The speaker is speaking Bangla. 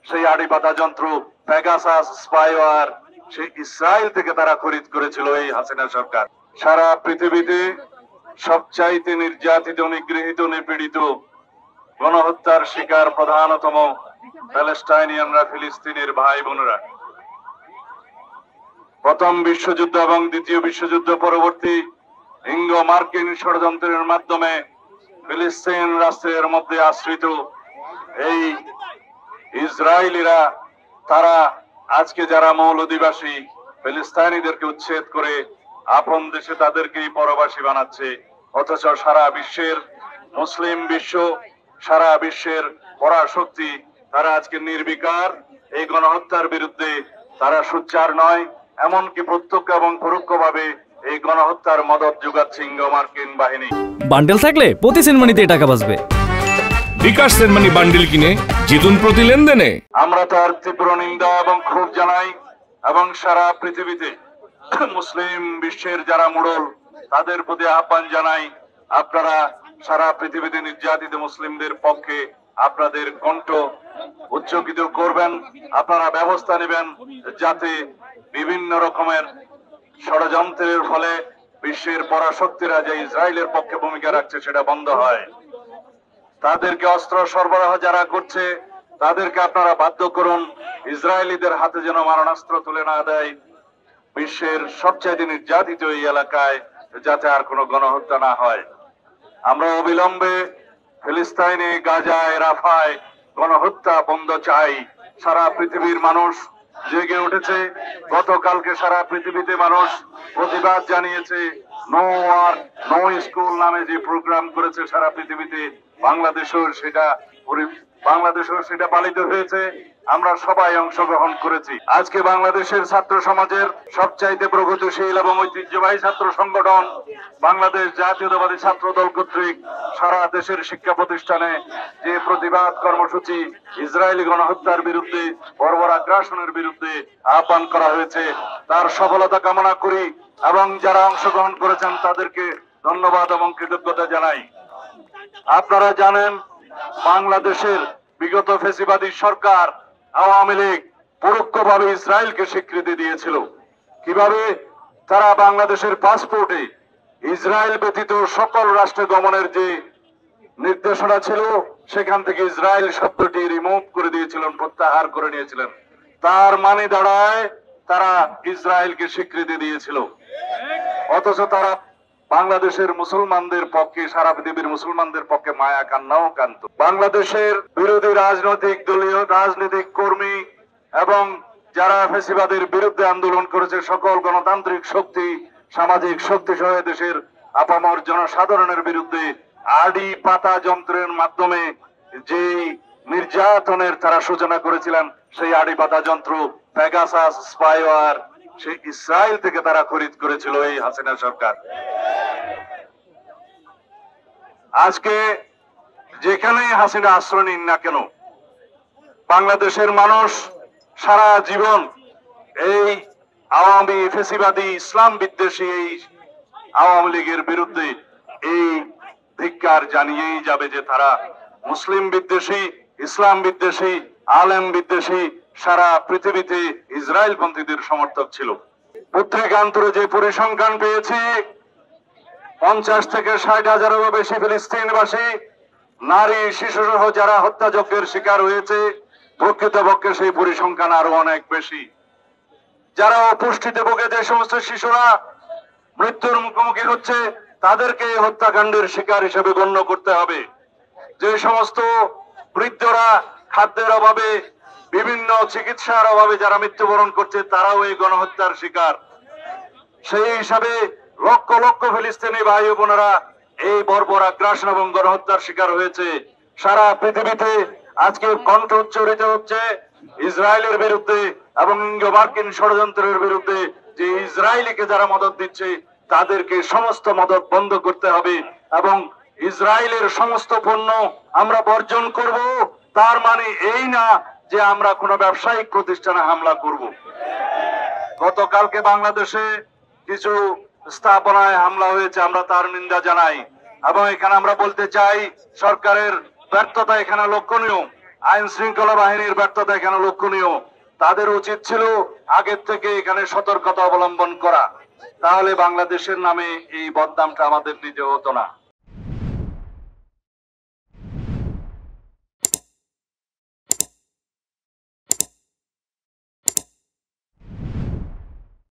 সেই আড়ি পাতা যন্ত্র পেগাসাস স্পাইওয়ার সেই ইসরায়েল থেকে তারা খরিদ করেছিল এই হাসিনা সরকার। সারা পৃথিবীতে সবচাইতে নির্যাতিত, নিগৃহীত, নিপীড়িত, গণহত্যার শিকার প্রধানতম প্যালেস্টাইনিয়ানরা, ফিলিস্তিনের ভাই বোনেরা। প্রথম বিশ্বযুদ্ধ এবং দ্বিতীয় বিশ্বযুদ্ধ পরবর্তী ইঙ্গো মার্কিন ষড়যন্ত্রের মাধ্যমে ফিলিস্তিন রাষ্ট্রের মধ্যে আশ্রিত এই ইসরায়েলিরা, তারা আজকে যারা মূল অধিবাসী ফিলিস্তিনিদেরকে উচ্ছেদ করে আপন দেশে তাদেরকেই পরবাসী বানাচ্ছে। অথচ সারা বিশ্বের মুসলিম বিশ্ব, সারা বিশ্বের পরাশক্তি তারা আজকে নির্বিকার এই গণহত্যার বিরুদ্ধে। তারা সোচ্চার নয়, এমনকি প্রত্যক্ষ এবং পরোক্ষভাবে এই গণহত্যার মদত যোগাচ্ছে ইঙ্গো মার্কিন বাহিনী। বান্ডেল থাকলে প্রতি সেনমানিতে টাকা বাঁচবে। বিকাশ সেনমানি বান্ডেল কিনে জিতুন প্রতি লেনদেনে। আমরা তার তীব্র নিন্দা এবং ক্ষোভ জানাই এবং সারা পৃথিবীতে মুসলিম বিশ্বের যারা মোড়ল তাদের প্রতি আহ্বান জানাই, আপনারা সারা পৃথিবীতে নির্যাতিত মুসলিমদের পক্ষে আপনাদের কণ্ঠ উচ্চকিত করবেন। আপনারা ব্যবস্থা নেবেন যাতে বিভিন্ন রকমের ষড়যন্ত্রের ফলে বিশ্বের পরাশক্তিরা যে ইসরায়েলের পক্ষে ভূমিকা রাখছে সেটা বন্ধ হয়। তাদেরকে অস্ত্র সরবরাহ যারা করছে তাদেরকে আপনারা বাধ্য করুন ইসরায়েলিদের হাতে যেন মারণাস্ত্র তুলে না দেয়। বিশ্বের সবচেয়ে নির্যাতিত এই এলাকায় যাতে আর কোনো গণহত্যা না হয়। আমরা অবিলম্বে ফিলিস্তিনে, গাজায়, রাফায় গণহত্যা বন্ধ চাই। সারা পৃথিবীর মানুষ জেগে উঠেছে। গতকালকে সারা পৃথিবীতে মানুষ প্রতিবাদ জানিয়েছে। নো ওয়ার নো স্কুল নামে যে প্রোগ্রাম করেছে সারা পৃথিবীতে, বাংলাদেশেও সেটা পালিত হয়েছে। আমরা সবাই অংশগ্রহণ করেছি। আজকে বাংলাদেশের ছাত্র সমাজের সবচাইতে প্রগতিশীল এবং ঐতিহ্যবাহী ছাত্র সংগঠন বাংলাদেশ জাতীয়তাবাদী ছাত্র দল কর্তৃক সারা দেশের শিক্ষা প্রতিষ্ঠানে যে প্রতিবাদ কর্মসূচি ইসরায়েলি গণহত্যার বিরুদ্ধে, বর্বর আগ্রাসনের বিরুদ্ধে আহ্বান করা হয়েছে, তার সফলতা কামনা করি এবং যারা অংশগ্রহণ করেছেন তাদেরকে ধন্যবাদ এবং কৃতজ্ঞতা জানাই। আপনারা জানেন বাংলাদেশের বিগত ফ্যাসিবাদী সরকার আওয়ামী লীগ পরোক্ষভাবে ইসরায়েলকে স্বীকৃতি দিয়েছিল। কিভাবে? তারা বাংলাদেশের পাসপোর্টে ইসরায়েল ব্যতীত সকল রাষ্ট্রে গমনের যে নির্দেশনা ছিল সেখান থেকে ইসরায়েল শব্দটি রিমুভ করে দিয়েছিলেন, প্রত্যাহার করে নিয়েছিলেন। তার মানে দাঁড়ায় তারা ইসরায়েলকে স্বীকৃতি দিয়েছিল। অথচ তারা বাংলাদেশের মুসলমানদের পক্ষে, সারা পৃথিবীর মুসলমানদের পক্ষে মায়া কান্নাও কান্ত। বাংলাদেশের বিরোধী রাজনৈতিক দলীয় রাজনৈতিক কর্মী এবং যারা ফ্যাসিবাদের বিরুদ্ধে আন্দোলন করেছে সকল গণতান্ত্রিক শক্তি, সামাজিক শক্তি সহ দেশের আপামর জনসাধারণের বিরুদ্ধে আড়ি পাতা যন্ত্রের মাধ্যমে যে নির্যাতনের তারা সূচনা করেছিলেন, সেই আড়ি পাতা যন্ত্র পেগাসাস স্পাইওয়ার সেই ইসরায়েল থেকে তারা খরিদ করেছিল এই হাসিনা সরকার। আজকে যেখানেই হাসিনা আশ্রয় নিন না কেন, বাংলাদেশের মানুষ সারা জীবন এই আওয়ামী ফ্যাসিবাদী ইসলাম বিদ্বেষী এই আওয়ামী লীগের বিরুদ্ধে এই ধিক্কার জানিয়েই যাবে যে তারা মুসলিম বিদ্বেষী, ইসলাম বিদ্বেষী, আলেম বিদ্বেষী, সারা পৃথিবীতে ইসরায়েল পন্থীদের সমর্থক ছিল। পত্রিকান্তরে যে পরিসংখ্যান পেয়েছি, 50 থেকে 60,000-এরও বেশি ফিলিস্তিনবাসী নারী, শিশু সহ যারা হত্যাযজ্ঞের শিকার হয়েছে, প্রকৃতপক্ষে সেই পরিসংখ্যান আরো অনেক বেশি। যারা অপুষ্টিতে ভোগে, যে সমস্ত শিশুরা মৃত্যুর মুখোমুখি হচ্ছে, তাদেরকে হত্যাকাণ্ডের শিকার হিসেবে গণ্য করতে হবে। যে সমস্ত বৃদ্ধরা খাদ্যের অভাবে, বিভিন্ন চিকিৎসার অভাবে যারা মৃত্যুবরণ করছে, তারাও এই গণহত্যার শিকার। সেই হিসাবে লক্ষ লক্ষ ফিলিস্তিনি ভাই বোনেরা এই বর্বর আগ্রাসন এবং গণহত্যার শিকার হয়েছে। সারা পৃথিবীতে আজকে কণ্ঠ উচ্চারিত হচ্ছে ইসরায়েলের বিরুদ্ধে এবং মার্কিন ষড়যন্ত্রের বিরুদ্ধে, যে ইসরায়েলিকে যারা মদত দিচ্ছে তাদেরকে সমস্ত মদত বন্ধ করতে হবে এবং ইসরায়েলের সমস্ত পণ্য আমরা বর্জন করব। তার মানে এই না যে আমরা কোনো ব্যবসায়িক প্রতিষ্ঠানে হামলা করব। গতকালকে বাংলাদেশে কিছু স্থাপনায় হামলা হয়েছে, আমরা তার নিন্দা জানাই এবং এখানে আমরা বলতে চাই সরকারের ব্যর্থতা এখানে লক্ষণীয়। আইন শৃঙ্খলা বাহিনীর ব্যর্থতা এখানে লক্ষণীয়। তাদের উচিত ছিল আগের থেকে এখানে সতর্কতা অবলম্বন করা, তাহলে বাংলাদেশের নামে এই বদনামটা আমাদের নিতে হতো না।